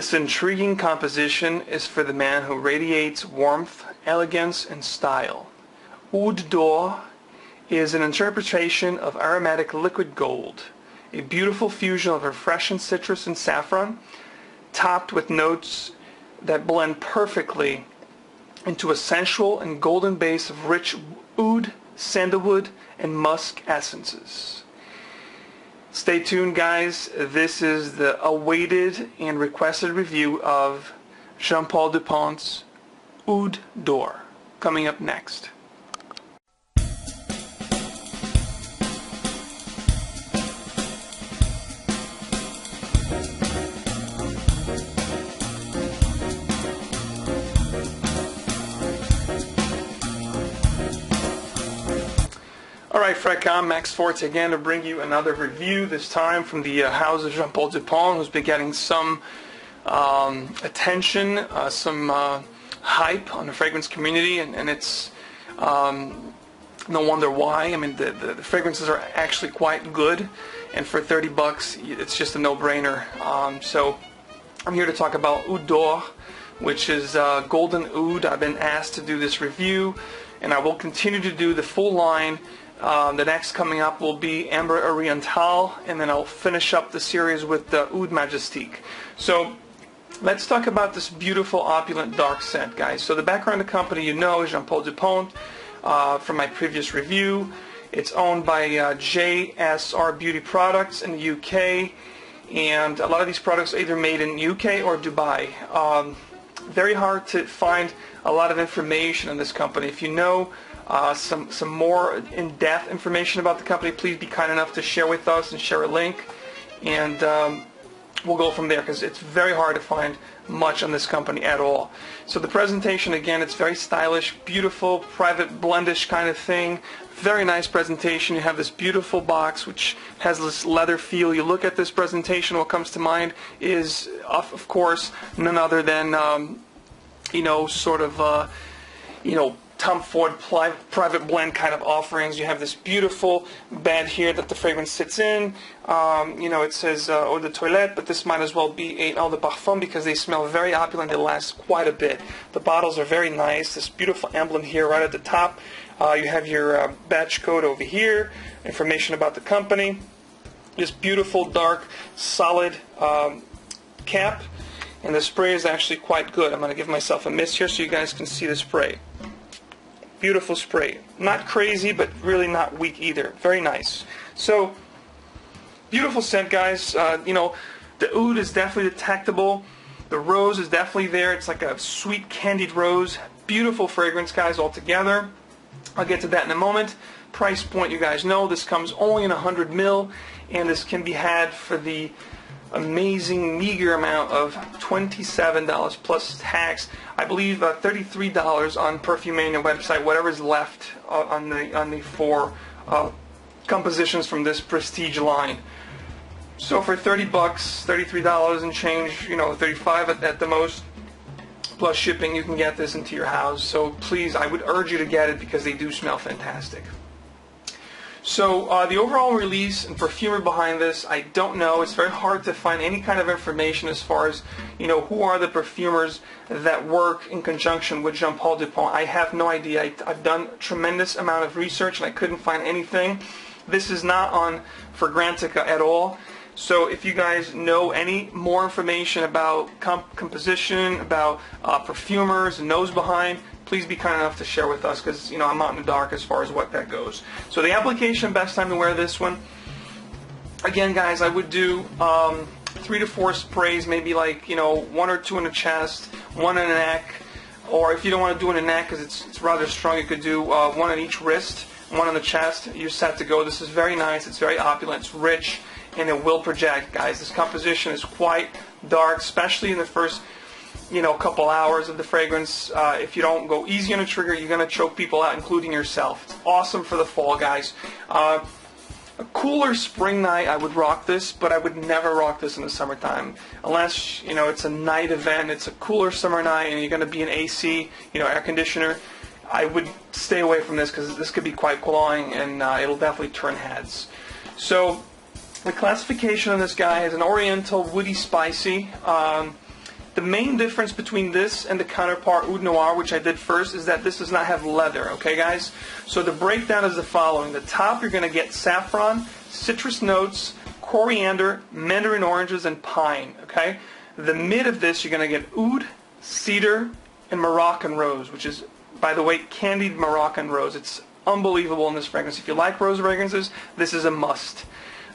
This intriguing composition is for the man who radiates warmth, elegance, and style. Oud Noir is an interpretation of aromatic liquid gold, a beautiful fusion of refreshing citrus and saffron, topped with notes that blend perfectly into a sensual and golden base of rich oud, sandalwood, and musk essences. Stay tuned, guys. This is the awaited and requested review of Jean-Paul Dupont's Oud Noir, coming up next. Alright, Frag, Max Forte again to bring you another review, this time from the house of Jean-Paul Dupont, who's been getting some attention, some hype on the fragrance community, and it's no wonder why. I mean, the fragrances are actually quite good, and for $30 it's just a no-brainer. So I'm here to talk about Oud Noir, which is golden oud. I've been asked to do this review, and I will continue to do the full line. The next coming up will be Amber Oriental, and then I'll finish up the series with the Oud Majestique. So let's talk about this beautiful opulent dark scent, guys. So the background of the company, you know, is Jean-Paul Dupont from my previous review. It's owned by JSR Beauty Products in the UK, and a lot of these products are either made in UK or Dubai. Very hard to find a lot of information on this company. If you know some more in-depth information about the company, please be kind enough to share with us and share a link, and we'll go from there, because it's very hard to find much on this company at all. So the presentation, again, it's very stylish, beautiful, private blendish kind of thing. Very nice presentation. You have this beautiful box which has this leather feel. You look at this presentation, what comes to mind is of course none other than you know, sort of you know, Tom Ford private blend kind of offerings. You have this beautiful bed here that the fragrance sits in. You know, it says eau de toilette, but this might as well be a eau de parfum, because they smell very opulent. They last quite a bit. The bottles are very nice. This beautiful emblem here right at the top. You have your batch code over here, information about the company. This beautiful, dark, solid cap. And the spray is actually quite good. I'm going to give myself a mist here so you guys can see the spray. Beautiful spray. Not crazy, but really not weak either. Very nice. So, beautiful scent, guys. You know, the oud is definitely detectable. The rose is definitely there. It's like a sweet candied rose. Beautiful fragrance, guys, altogether. I'll get to that in a moment. Price point, you guys know, this comes only in 100 ml, and this can be had for the amazing meager amount of $27 plus tax. I believe $33 on Perfume Mania website, whatever's left on the four compositions from this prestige line. So for $30, $33 and change, you know, 35 at the most, plus shipping, you can get this into your house. So please, I would urge you to get it, because they do smell fantastic. So the overall release and perfumer behind this, I don't know. It's very hard to find any kind of information as far as, you know, who are the perfumers that work in conjunction with Jean-Paul Dupont. I have no idea. I've done a tremendous amount of research and I couldn't find anything. This is not on Fragrantica at all. So if you guys know any more information about composition, about perfumers and those behind, please be kind enough to share with us, because, you know, I'm out in the dark as far as what that goes. So the application, best time to wear this one. Again, guys, I would do 3 to 4 sprays, maybe like, you know, 1 or 2 in the chest, 1 in the neck, or if you don't want to do it in the neck because it's rather strong, you could do 1 on each wrist, 1 on the chest. You're set to go. This is very nice. It's very opulent. It's rich, and it will project, guys. This composition is quite dark, especially in the first, you know, couple hours of the fragrance. If you don't go easy on the trigger, you're going to choke people out, including yourself. It's awesome for the fall, guys. A cooler spring night, I would rock this, but I would never rock this in the summertime. Unless, you know, it's a night event, it's a cooler summer night, and you're going to be in AC, you know, air conditioner. I would stay away from this, because this could be quite cloying, and it'll definitely turn heads. So, the classification on this guy is an Oriental, woody, spicy. The main difference between this and the counterpart Oud Noir, which I did first, is that this does not have leather, okay guys? So the breakdown is the following. The top, you're going to get saffron, citrus notes, coriander, mandarin oranges, and pine, okay? The mid of this, you're going to get oud, cedar, and Moroccan rose, which is, by the way, candied Moroccan rose. It's unbelievable in this fragrance. If you like rose fragrances, this is a must.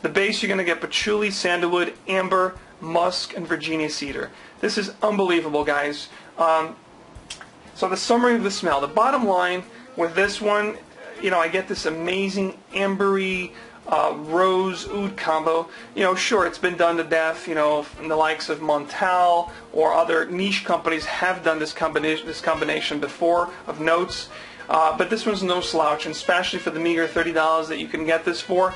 The base, you're going to get patchouli, sandalwood, amber, musk, and Virginia cedar. This is unbelievable, guys. So the summary of the smell. The bottom line with this one, I get this amazing ambery rose oud combo. Sure, it's been done to death. In the likes of Montale or other niche companies have done this combination before of notes. But this one's no slouch, and especially for the meager $30 that you can get this for,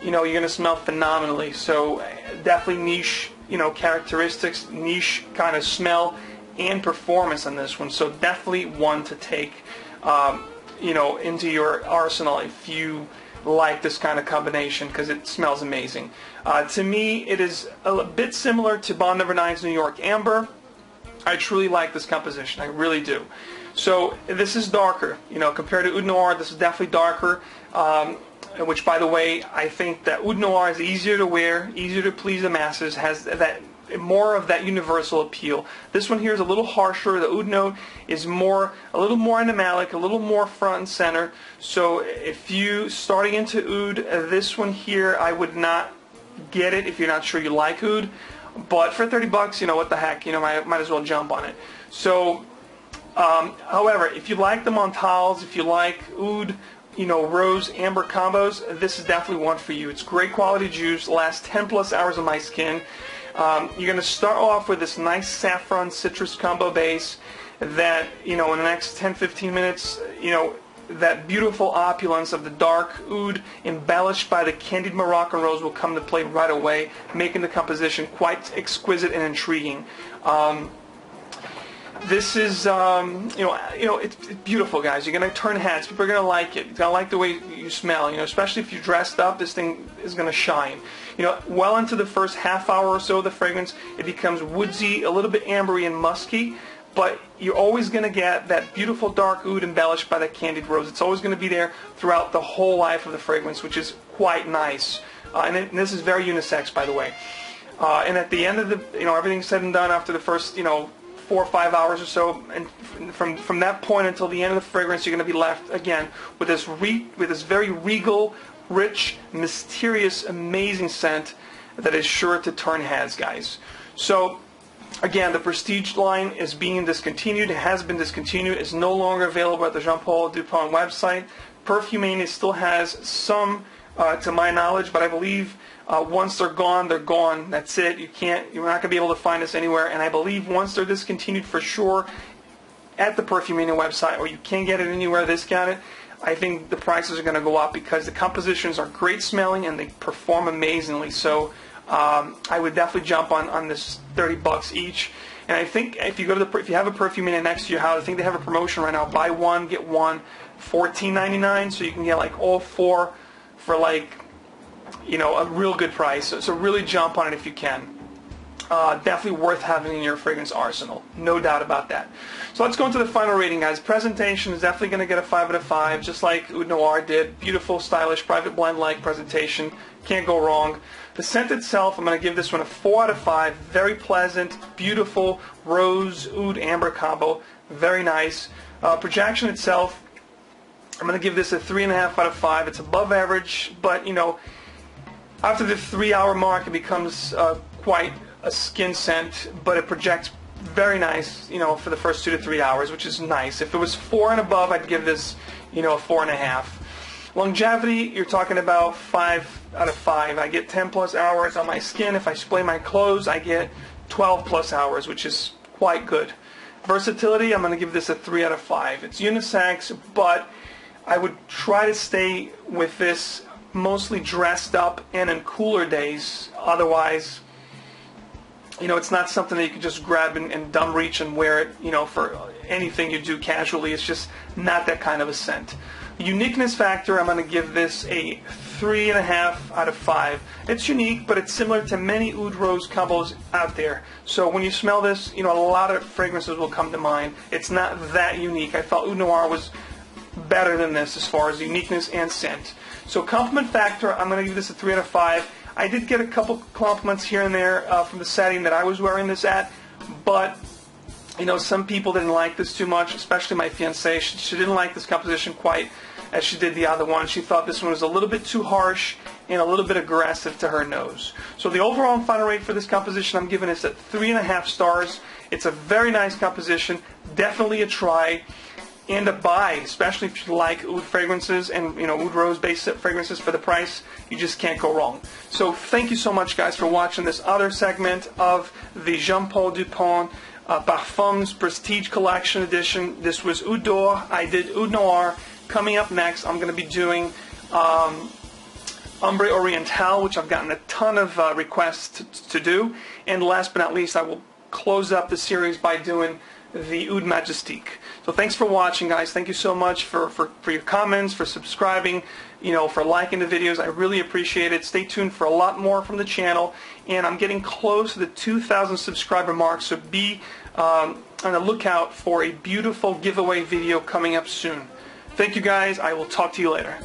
you're going to smell phenomenally. So definitely niche, characteristics, niche kind of smell and performance on this one. So definitely one to take, into your arsenal if you like this kind of combination, because it smells amazing. To me, it is a bit similar to Bond No. 9's New York Amber. I truly like this composition. I really do. So this is darker, compared to Oud Noir. This is definitely darker. Which, by the way, I think that Oud Noir is easier to wear, easier to please the masses, has that more of that universal appeal. This one here is a little harsher. The Oud note is a little more animalic, a little more front and center. So if you starting into Oud, this one here, I would not get it if you're not sure you like Oud. But for $30, what the heck, might as well jump on it. So, however, if you like the montales, if you like Oud, rose amber combos, this is definitely one for you. It's great quality juice, lasts 10 plus hours on my skin. You're going to start off with this nice saffron citrus combo base that, in the next 10-15 minutes, that beautiful opulence of the dark oud embellished by the candied Moroccan rose will come to play right away, making the composition quite exquisite and intriguing. This is, it's beautiful, guys. You're going to turn heads. People are going to like it. You're going to like the way you smell, especially if you're dressed up, this thing is going to shine. Well into the first half hour or so of the fragrance, it becomes woodsy, a little bit ambery and musky, but you're always going to get that beautiful dark oud embellished by that candied rose. It's always going to be there throughout the whole life of the fragrance, which is quite nice. And this is very unisex, by the way. And at the end of the, everything's said and done after the first, 4 or 5 hours or so, and from that point until the end of the fragrance, you're going to be left again with this very regal, rich, mysterious, amazing scent that is sure to turn heads, guys. So again, the Prestige line is being discontinued. It has been discontinued. It's no longer available at the Jean Paul Dupont website. Perfumania still has some, to my knowledge, but I believe once they're gone, they're gone. That's it. You're not going to be able to find this anywhere. And I believe once they're discontinued for sure at the Perfumania website, or you can't get it anywhere discounted, I think the prices are going to go up because the compositions are great smelling and they perform amazingly. So I would definitely jump on this $30 each. And I think if you go to if you have a Perfumania next to your house, I think they have a promotion right now. Buy one, get one, $14.99. So you can get like all four for like, a real good price. So really jump on it if you can. Definitely worth having in your fragrance arsenal. No doubt about that. So let's go into the final rating, guys. Presentation is definitely going to get a 5 out of 5, just like Oud Noir did. Beautiful, stylish, private blend-like presentation. Can't go wrong. The scent itself, I'm going to give this one a 4 out of 5. Very pleasant, beautiful, rose, oud, amber combo. Very nice. Projection itself, I'm going to give this a 3.5 out of 5. It's above average, but, after the 3-hour mark, it becomes quite a skin scent, but it projects very nice, for the first 2 to 3 hours, which is nice. If it was 4 and above, I'd give this, a 4.5. Longevity, you're talking about 5 out of 5. I get 10 plus hours on my skin. If I spray my clothes, I get 12 plus hours, which is quite good. Versatility, I'm going to give this a 3 out of 5. It's unisex, but I would try to stay with this mostly dressed up and in cooler days. Otherwise, it's not something that you can just grab and dumb reach and wear it, for anything you do casually. It's just not that kind of a scent. Uniqueness factor, I'm going to give this a 3.5 out of 5. It's unique, but it's similar to many Oud Rose combos out there. So when you smell this, you know, a lot of fragrances will come to mind. It's not that unique. I felt Oud Noir was better than this as far as uniqueness and scent. So compliment factor, I'm going to give this a 3 out of 5. I did get a couple compliments here and there from the setting that I was wearing this at, but you know, some people didn't like this too much, especially my fiancée. She didn't like this composition quite as she did the other one. She thought this one was a little bit too harsh and a little bit aggressive to her nose. So the overall and final rate for this composition, I'm giving this at 3.5 stars. It's a very nice composition, definitely a try and a buy, especially if you like oud fragrances and, you know, Oud Rose-based fragrances for the price. You just can't go wrong. So thank you so much, guys, for watching this other segment of the Jean Paul Dupont Parfums Prestige Collection Edition. This was Oud d'Or. I did Oud Noir. Coming up next, I'm going to be doing Ambery Oriental, which I've gotten a ton of requests to do. And last but not least, I will close up the series by doing the Oud Majestique. So thanks for watching, guys. Thank you so much for your comments, for subscribing, you know, for liking the videos. I really appreciate it. Stay tuned for a lot more from the channel. And I'm getting close to the 2,000 subscriber mark, so be on the lookout for a beautiful giveaway video coming up soon. Thank you, guys. I will talk to you later.